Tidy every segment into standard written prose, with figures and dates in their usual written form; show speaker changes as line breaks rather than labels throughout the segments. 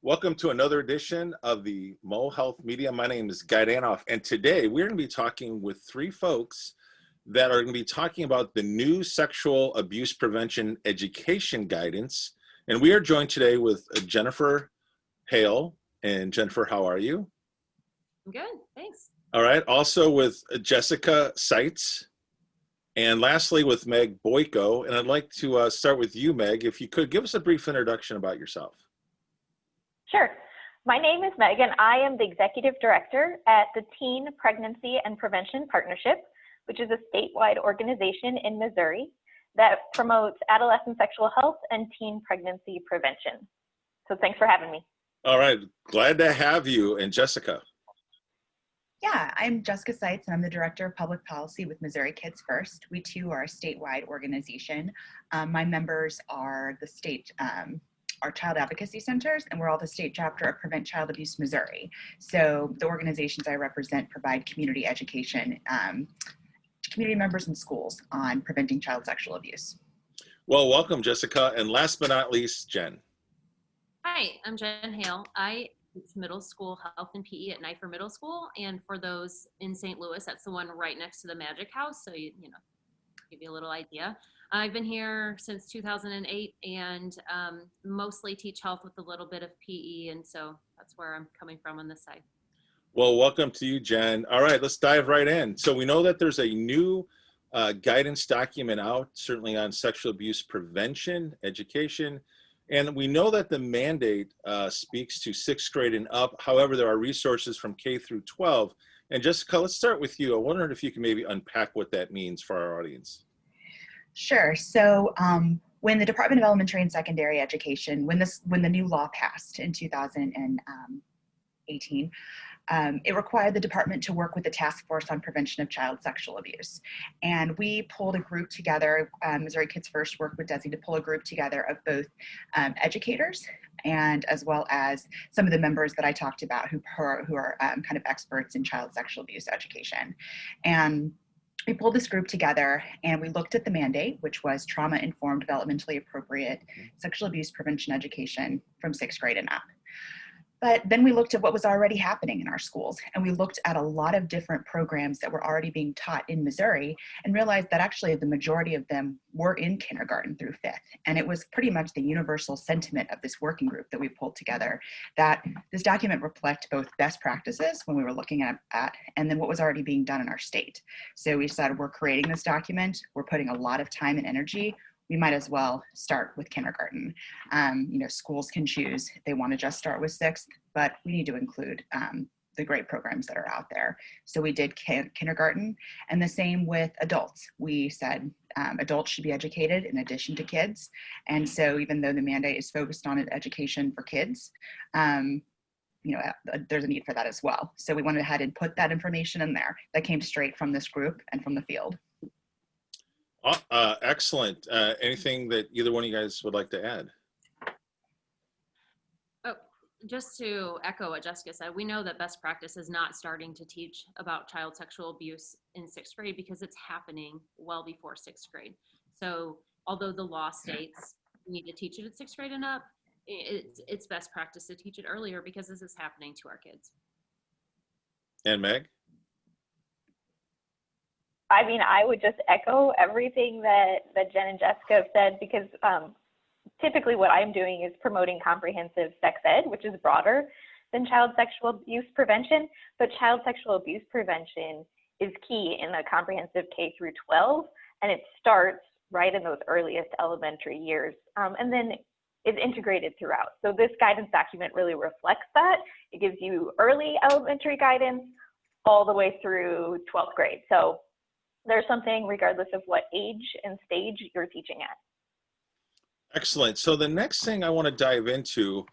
Welcome to another edition of the Mo Health Media. My name is Guy Danhoff, and today we're going to be talking with three folks that are going to be talking about the new sexual abuse prevention education guidance. And we are joined today with Jennifer Hoell. And Jennifer, how are you?
I'm good, thanks.
All right. Also with Jessica Seitz. And lastly with Meg Boyko. And I'd like to start with you, Meg. If you could give us a brief introduction about yourself.
Sure. My name is Meg, and I am the Executive Director at the Teen Pregnancy and Prevention Partnership, which is a statewide organization in Missouri that promotes adolescent sexual health and teen pregnancy prevention. So thanks for having me.
All right. Glad to have you. And Jessica.
Yeah, I'm Jessica Seitz, and I'm the Director of Public Policy with Missouri Kids First. We too are a statewide organization. My members are the state our child advocacy centers, and we're all the state chapter of Prevent Child Abuse Missouri. So the organizations I represent provide community education to community members and schools on preventing child sexual abuse.
Well, welcome, Jessica. And last but not least, Jen.
Hi, I'm Jen Hoell. I teach middle school health and PE at Knifer Middle School, and for those in St. Louis, that's the one right next to the Magic House, so you know, give you a little idea. I've been here since 2008 and mostly teach health with a little bit of PE, and so that's where I'm coming from on this side.
Well, welcome to you, Jen. All right, let's dive right in. So we know that there's a new guidance document out, certainly on sexual abuse prevention, education, and we know that the mandate speaks to 6th grade and up. However, there are resources from K through 12. And Jessica, let's start with you. I wondered if you can maybe unpack what that means for our audience.
Sure. So when the Department of Elementary and Secondary Education, when the new law passed in 2018, it required the department to work with the Task Force on Prevention of Child Sexual Abuse. And we pulled a group together, Missouri Kids First worked with DESE to pull a group together of both educators and as well as some of the members that I talked about who are kind of experts in child sexual abuse education. And we pulled this group together and we looked at the mandate, which was trauma-informed, developmentally appropriate sexual abuse prevention education from 6th grade and up. But then we looked at what was already happening in our schools, and we looked at a lot of different programs that were already being taught in Missouri and realized that actually the majority of them were in kindergarten through 5th. And it was pretty much the universal sentiment of this working group that we pulled together that this document reflects both best practices when we were looking at and then what was already being done in our state. So we decided we're creating this document, we're putting a lot of time and energy, we might as well start with kindergarten. Schools can choose if they want to just start with 6th, but we need to include the great programs that are out there. So we did kindergarten, and the same with adults. We said adults should be educated in addition to kids. And so even though the mandate is focused on education for kids, there's a need for that as well. So we went ahead and put that information in there that came straight from this group and from the field.
Excellent. Anything that either one of you guys would like to add?
Oh, just to echo what Jessica said, we know that best practice is not starting to teach about child sexual abuse in 6th grade because it's happening well before 6th grade. So although the law states we need to teach it at 6th grade and up, it's best practice to teach it earlier because this is happening to our kids.
And Meg?
I mean, I would just echo everything that Jen and Jessica have said, because typically what I'm doing is promoting comprehensive sex ed, which is broader than child sexual abuse prevention. But child sexual abuse prevention is key in the comprehensive K through 12, and it starts right in those earliest elementary years, and then is integrated throughout. So this guidance document really reflects that. It gives you early elementary guidance all the way through 12th grade. So there's something regardless of what age and stage you're teaching at.
Excellent. So the next thing I want to dive into,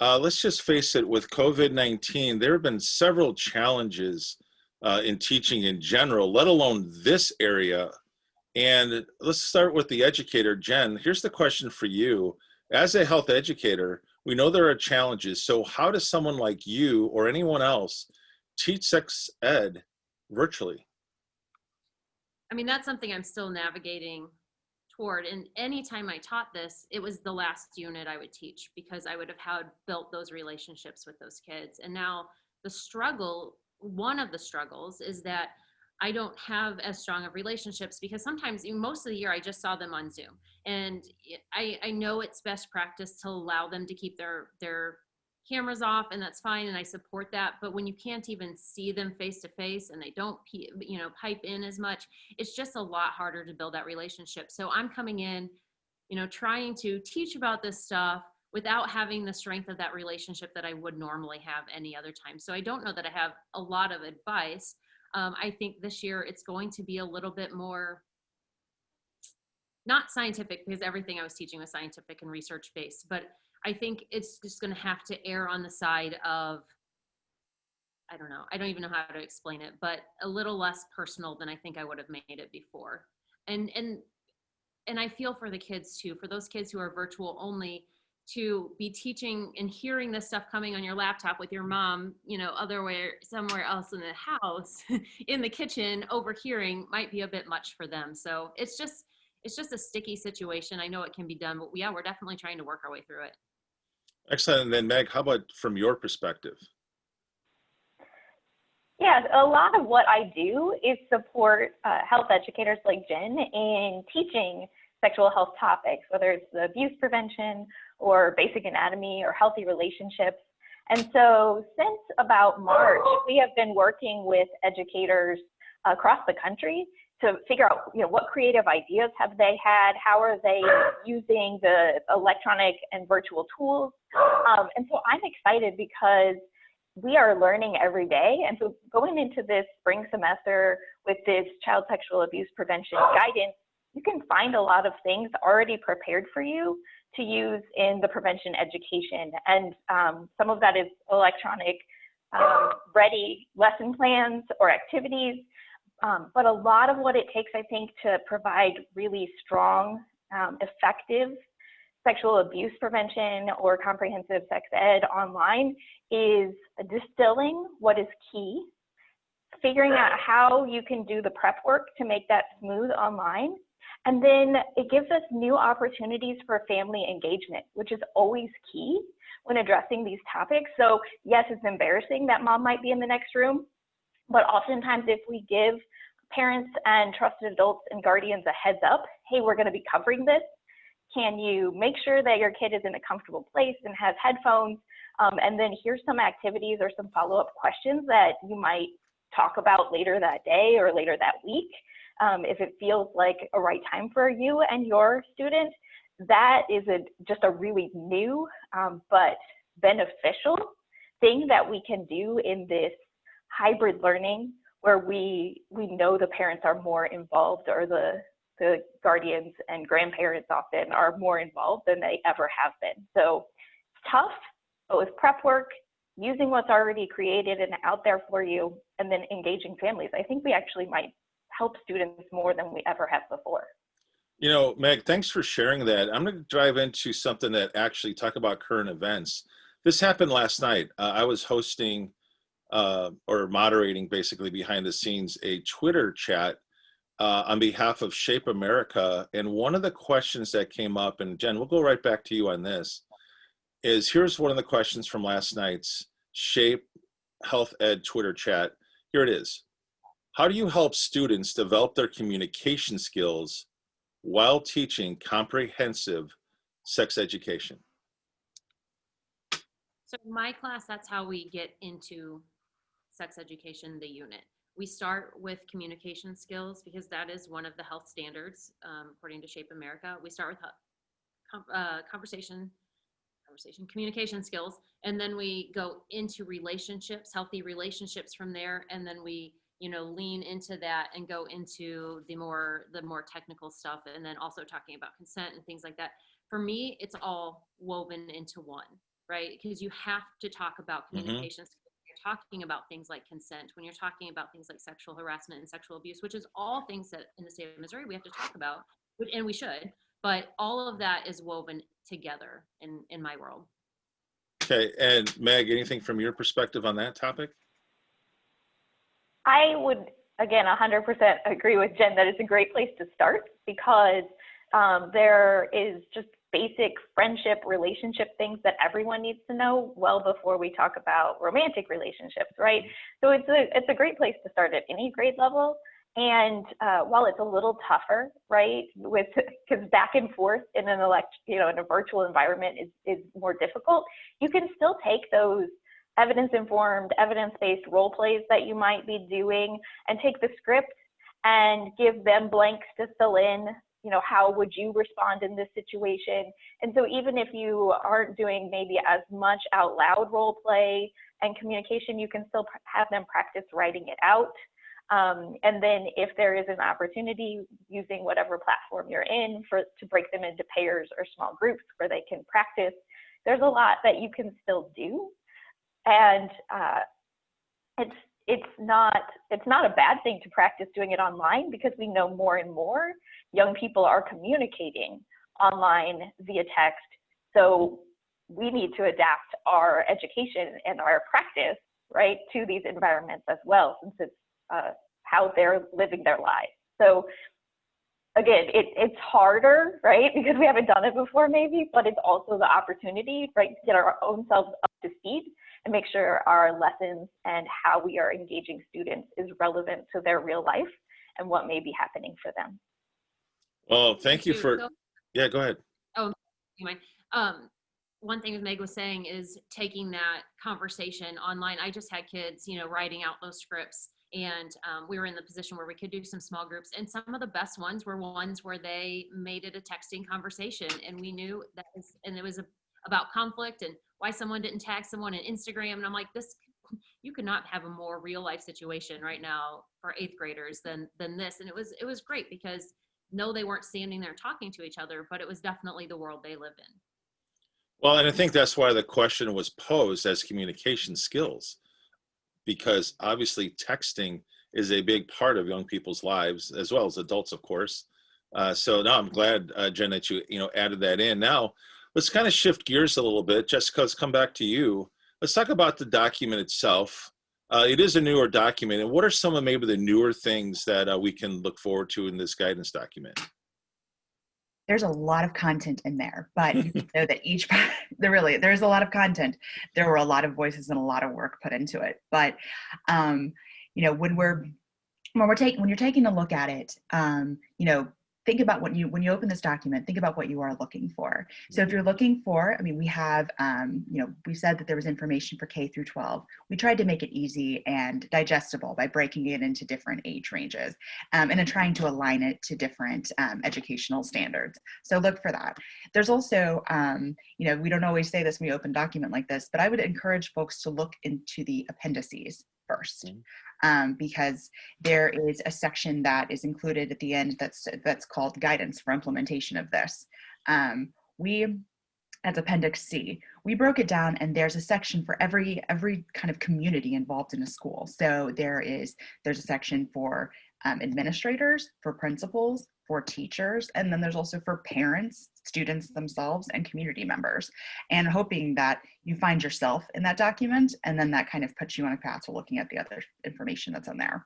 let's just face it, with COVID-19, there have been several challenges in teaching in general, let alone this area. And let's start with the educator, Jen. Here's the question for you. As a health educator, we know there are challenges. So how does someone like you or anyone else teach sex ed virtually?
I mean, that's something I'm still navigating toward. And anytime I taught this, it was the last unit I would teach because I would have had built those relationships with those kids. And now the struggle, one of the struggles is that I don't have as strong of relationships because sometimes most of the year I just saw them on Zoom. And I know it's best practice to allow them to keep their cameras off, and that's fine, and I support that. But when you can't even see them face to face and they don't pipe in as much, it's just a lot harder to build that relationship. So I'm coming in, trying to teach about this stuff without having the strength of that relationship that I would normally have any other time. So I don't know that I have a lot of advice. I think this year it's going to be a little bit more, not scientific, because everything I was teaching was scientific and research based, but I think it's just going to have to err on the side of, I don't know, I don't even know how to explain it, but a little less personal than I think I would have made it before. And I feel for the kids too, for those kids who are virtual only, to be teaching and hearing this stuff coming on your laptop with your mom, somewhere else in the house, in the kitchen, overhearing might be a bit much for them. So it's just a sticky situation. I know it can be done, but yeah, we're definitely trying to work our way through it.
Excellent. And then Meg, how about from your perspective?
Yeah, a lot of what I do is support health educators like Jen in teaching sexual health topics, whether it's the abuse prevention or basic anatomy or healthy relationships. And so since about March, we have been working with educators across the country to figure out, what creative ideas have they had, how are they using the electronic and virtual tools. And so I'm excited because we are learning every day. And so going into this spring semester with this child sexual abuse prevention guidance, you can find a lot of things already prepared for you to use in the prevention education. And some of that is electronic ready lesson plans or activities. But a lot of what it takes, I think, to provide really strong, effective sexual abuse prevention or comprehensive sex ed online is distilling what is key, figuring out how you can do the prep work to make that smooth online. And then it gives us new opportunities for family engagement, which is always key when addressing these topics. So yes, it's embarrassing that mom might be in the next room, but oftentimes if we give parents and trusted adults and guardians a heads up, hey, we're going to be covering this. Can you make sure that your kid is in a comfortable place and has headphones? And then here's some activities or some follow-up questions that you might talk about later that day or later that week. If it feels like a right time for you and your student, that is just a really new but beneficial thing that we can do in this hybrid learning where we know the parents are more involved, or the guardians and grandparents often are more involved than they ever have been. So it's tough, but with prep work, using what's already created and out there for you, and then engaging families, I think we actually might help students more than we ever have before.
Meg, thanks for sharing that. I'm going to dive into something that actually talk about current events. This happened last night. I was hosting or moderating, basically behind the scenes, a Twitter chat on behalf of Shape America. And one of the questions that came up, and Jen, we'll go right back to you on this, is here's one of the questions from last night's Shape Health Ed Twitter chat. Here it is. How do you help students develop their communication skills while teaching comprehensive sex education?
So in my class, that's how we get into sex education, the unit. We start with communication skills because that is one of the health standards, according to Shape America. We start with communication skills, and then we go into relationships, healthy relationships from there, and then we lean into that and go into the more technical stuff, and then also talking about consent and things like that. For me, it's all woven into one, right? Because you have to talk about communication skills. You're talking about things like consent, when you're talking about things like sexual harassment and sexual abuse, which is all things that in the state of Missouri we have to talk about, and we should, but all of that is woven together in my world.
Okay, and Meg, anything from your perspective on that topic?
I would, again, 100% agree with Jen that it's a great place to start because There is just basic friendship, relationship things that everyone needs to know well before we talk about romantic relationships, right? So it's a great place to start at any grade level. And while it's a little tougher, right, because back and forth in an in a virtual environment is more difficult, you can still take those evidence-informed, evidence-based role plays that you might be doing and take the script and give them blanks to fill in. How would you respond in this situation? And so even if you aren't doing maybe as much out loud role play and communication, you can still have them practice writing it out. And then if there is an opportunity using whatever platform you're in to break them into pairs or small groups where they can practice, there's a lot that you can still do. And it's not a bad thing to practice doing it online, because we know more and more young people are communicating online via text. So we need to adapt our education and our practice, right, to these environments as well, since it's how they're living their lives. So again, it's harder, right, because we haven't done it before maybe, but it's also the opportunity, right, to get our own selves up to speed and make sure our lessons and how we are engaging students is relevant to their real life and what may be happening for them.
Well, thank you for, yeah, go ahead.
Oh, you mind? One thing Meg was saying is taking that conversation online. I just had kids, writing out those scripts, and we were in the position where we could do some small groups, and some of the best ones were ones where they made it a texting conversation, and we knew that it was about conflict and why someone didn't tag someone on Instagram. And I'm like, you could not have a more real life situation right now for 8th graders than this. And it was great, because no, they weren't standing there talking to each other, but it was definitely the world they live in.
Well, and I think that's why the question was posed as communication skills, because obviously texting is a big part of young people's lives, as well as adults, of course. So now I'm glad, Jen, that you added that in. Now, let's kind of shift gears a little bit. Jessica, let's come back to you. Let's talk about the document itself. It is a newer document. And what are some of maybe the newer things that we can look forward to in this guidance document?
There's a lot of content in there, but you know that there's a lot of content. There were a lot of voices and a lot of work put into it. But when you're taking a look at it, think about when you open this document, think about what you are looking for. So if you're looking for, we have, we said that there was information for K through 12. We tried to make it easy and digestible by breaking it into different age ranges, and then trying to align it to different educational standards. So look for that. There's also, we don't always say this when we open a document like this, but I would encourage folks to look into the appendices first. Because there is a section that is included at the end that's called guidance for implementation of this. As Appendix C, we broke it down, and there's a section for every kind of community involved in a school. So there's a section for administrators, for principals, for teachers, and then there's also for parents, students themselves, and community members. And hoping that you find yourself in that document, and then that kind of puts you on a path to looking at the other information that's in there.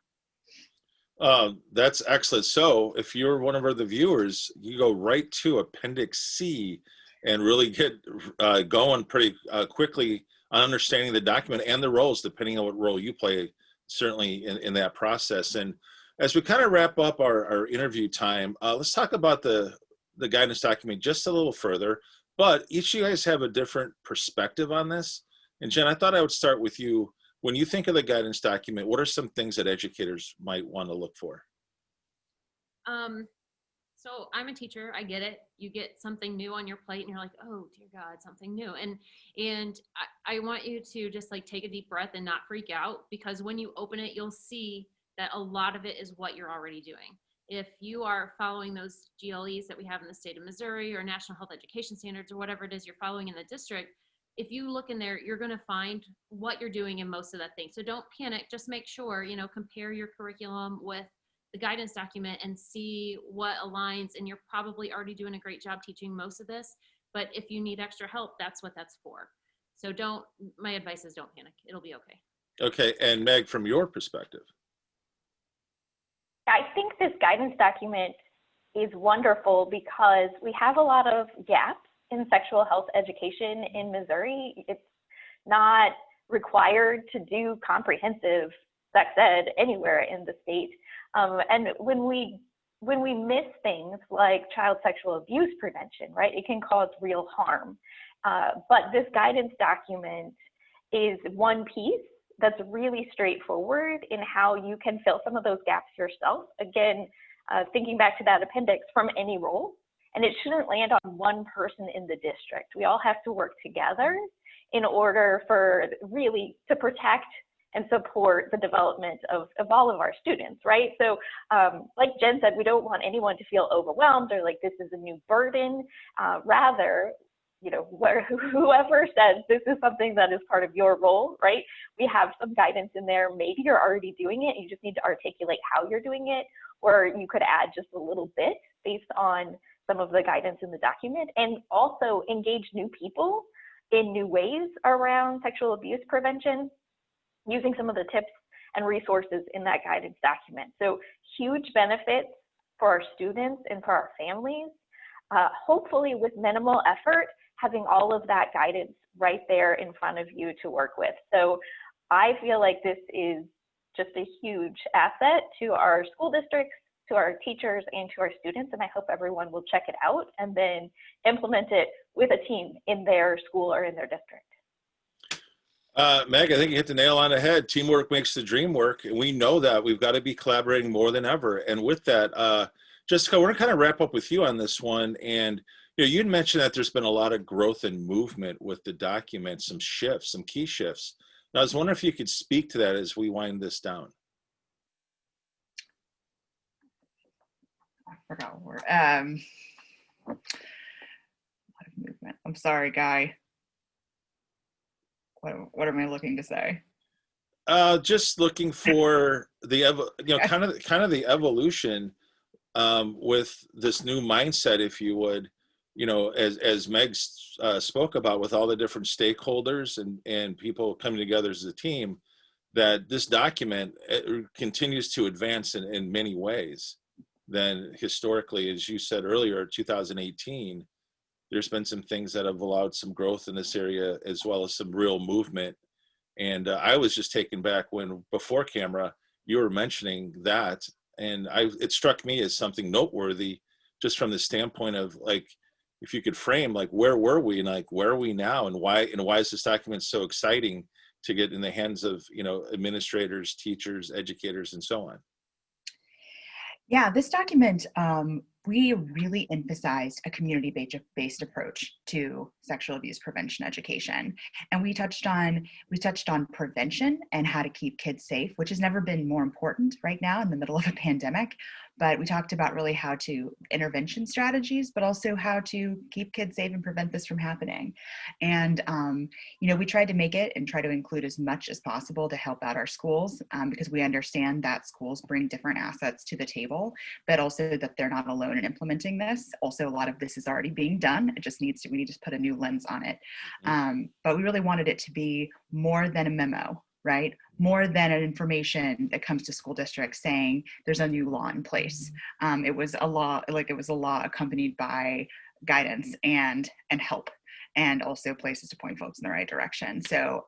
That's excellent. So if you're one of the viewers, you go right to Appendix C and really get going pretty quickly on understanding the document and the roles, depending on what role you play, certainly in that process. And as we kind of wrap up our interview time, let's talk about the guidance document just a little further. But each of you guys have a different perspective on this. And Jen, I thought I would start with you. When you think of the guidance document, what are some things that educators might want to look for?
So I'm a teacher, I get it. You get something new on your plate and you're like, oh dear God, something new. And I want you to just take a deep breath and not freak out, because when you open it, you'll see that a lot of it is what you're already doing. If you are following those GLEs that we have in the state of Missouri, or National Health Education Standards, or whatever it is you're following in the district, if you look in there, you're going to find what you're doing in most of that thing. So don't panic, just make sure, compare your curriculum with the guidance document and see what aligns, and you're probably already doing a great job teaching most of this, but if you need extra help, that's what that's for. So my advice is don't panic, it'll be okay.
Okay, and Meg, from your perspective.
I think this guidance document is wonderful because we have a lot of gaps in sexual health education in Missouri. It's not required to do comprehensive sex ed anywhere in the state. And when we miss things like child sexual abuse prevention, right, it can cause real harm. But this guidance document is one piece that's really straightforward in how you can fill some of those gaps yourself. Again, thinking back to that appendix, from any role, and it shouldn't land on one person in the district. We all have to work together in order for really to protect and support the development of all of our students, right? So like Jen said, we don't want anyone to feel overwhelmed or like this is a new burden. Rather, you know, whoever says this is something that is part of your role, right? We have some guidance in there. Maybe you're already doing it. You just need to articulate how you're doing it, or you could add just a little bit based on some of the guidance in the document, and also engage new people in new ways around sexual abuse prevention, using some of the tips and resources in that guidance document. So huge benefits for our students and for our families, hopefully with minimal effort, having all of that guidance right there in front of you to work with. So I feel like this is just a huge asset to our school districts, to our teachers, and to our students, and I hope everyone will check it out and then implement it with a team in their school or in their district.
Meg, I think you hit the nail on the head. Teamwork makes the dream work, and we know that. We've got to be collaborating more than ever. And with that, Jessica, we're going to kind of wrap up with you on this one. And you know, you'd mentioned that there's been a lot of growth and movement with the document, some shifts, some key shifts. Now, I was wondering if you could speak to that as we wind this down.
I forgot what word. A lot of movement. I'm sorry, Guy. What am I looking to say?
Just looking for the kind of the evolution with this new mindset, if you would, you know, as Meg spoke about, with all the different stakeholders and people coming together as a team, that this document continues to advance in many ways than historically, as you said earlier, 2018. There's been some things that have allowed some growth in this area, as well as some real movement. And I was just taken back when, before camera, you were mentioning that, and it struck me as something noteworthy, just from the standpoint of, like, if you could frame, like, where were we and like where are we now, and why is this document so exciting to get in the hands of, you know, administrators, teachers, educators, and so on?
Yeah, this document, we really emphasized a community-based approach to sexual abuse prevention education. And we touched on prevention and how to keep kids safe, which has never been more important right now in the middle of a pandemic. But we talked about really how to intervention strategies, but also how to keep kids safe and prevent this from happening. And, you know, we tried to make it and try to include as much as possible to help out our schools, because we understand that schools bring different assets to the table, but also that they're not alone in implementing this. Also, a lot of this is already being done. We need to put a new lens on it. But we really wanted it to be more than a memo, right? More than an information that comes to school districts saying there's a new law in place. It was a law accompanied by guidance and help, and also places to point folks in the right direction. So,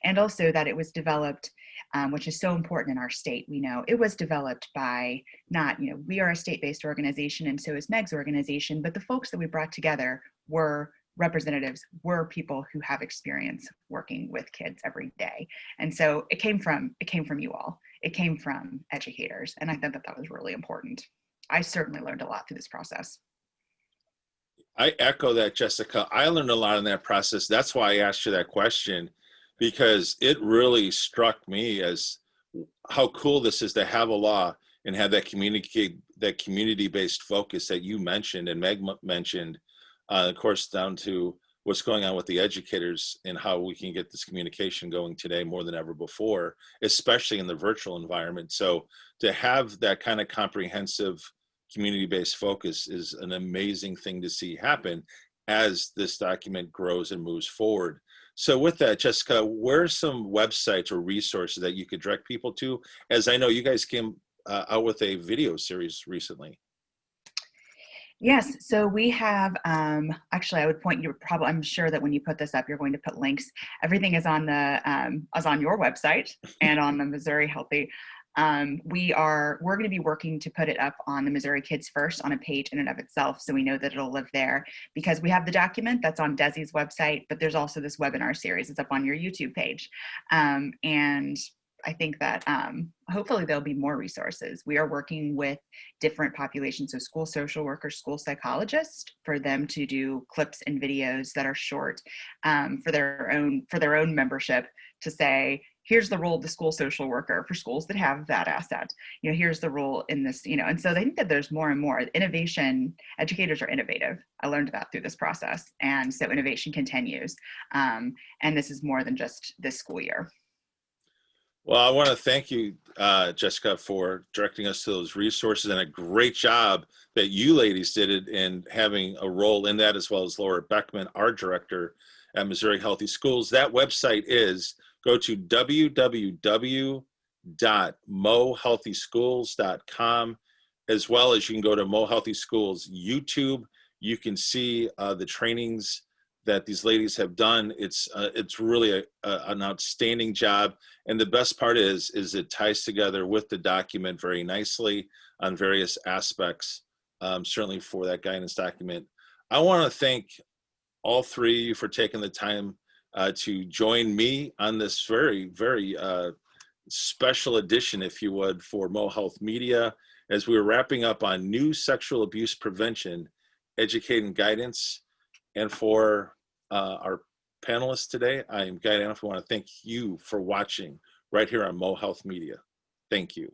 and also that it was developed, which is so important in our state. We know it was developed by we are a state-based organization, and so is Meg's organization, but the folks that we brought together were representatives, were people who have experience working with kids every day. And so it came from you all. It came from educators. And I thought that was really important. I certainly learned a lot through this process.
I echo that, Jessica. I learned a lot in that process. That's why I asked you that question, because it really struck me as how cool this is to have a law and have that community-based focus that you mentioned and Meg mentioned. Of course, down to what's going on with the educators and how we can get this communication going today more than ever before, especially in the virtual environment. So to have that kind of comprehensive community-based focus is an amazing thing to see happen as this document grows and moves forward. So with that, Jessica, where are some websites or resources that you could direct people to? As I know you guys came out with a video series recently.
Yes, so we have, actually I would point you probably, I'm sure that when you put this up, you're going to put links. Everything is on your website and on the Missouri Healthy. We're going to be working to put it up on the Missouri Kids First on a page in and of itself. So we know that it'll live there because we have the document that's on Desi's website, but there's also this webinar series. It's up on your YouTube page. And I think that hopefully there'll be more resources. We are working with different populations, so school social workers, school psychologists, for them to do clips and videos that are short for their own membership, to say, here's the role of the school social worker for schools that have that asset. You know, here's the role in this, you know, and so I think that there's more and more innovation. Educators are innovative. I learned that through this process. And so innovation continues. And this is more than just this school year.
Well, I want to thank you, Jessica, for directing us to those resources, and a great job that you ladies did it in having a role in that, as well as Laura Beckman, our director at Missouri Healthy Schools. That website is, go to www.mohealthyschools.com, as well as you can go to Mo Healthy Schools YouTube. You can see the trainings that these ladies have done. It's really an outstanding job. And the best part is it ties together with the document very nicely on various aspects, certainly for that guidance document. I want to thank all three of you for taking the time to join me on this very, very special edition, if you would, for Mo Health Media, as we were wrapping up on new sexual abuse prevention, educating guidance. And for our panelists today, I am Guy Danhoff. I want to thank you for watching right here on Mo Health Media. Thank you.